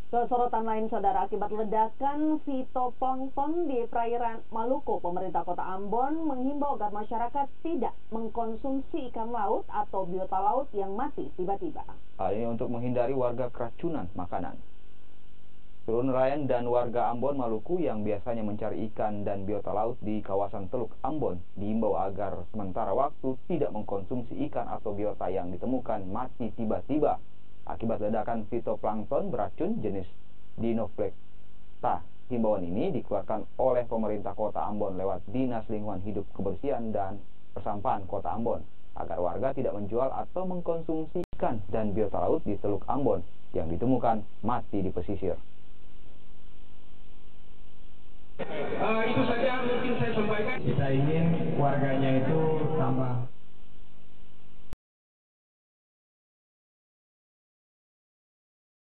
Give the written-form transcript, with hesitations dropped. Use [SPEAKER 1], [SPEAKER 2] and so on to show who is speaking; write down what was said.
[SPEAKER 1] Kesorotan lain, saudara, akibat ledakan fitoplankton di perairan Maluku, pemerintah kota Ambon menghimbau agar masyarakat tidak mengkonsumsi ikan laut atau biota laut yang mati tiba-tiba.
[SPEAKER 2] Hal ini untuk menghindari warga keracunan makanan. Seluruh nelayan dan warga Ambon, Maluku yang biasanya mencari ikan dan biota laut di kawasan Teluk Ambon diimbau agar sementara waktu tidak mengkonsumsi ikan atau biota yang ditemukan mati tiba-tiba akibat ledakan fitoplankton beracun jenis Dinoflekta. Himbauan ini dikeluarkan oleh pemerintah kota Ambon lewat Dinas Lingkungan Hidup, Kebersihan dan Persampahan Kota Ambon agar warga tidak menjual atau mengkonsumsi ikan dan biota laut di Teluk Ambon yang ditemukan mati di pesisir.
[SPEAKER 3] Itu saja mungkin saya sampaikan. Kita ingin warganya itu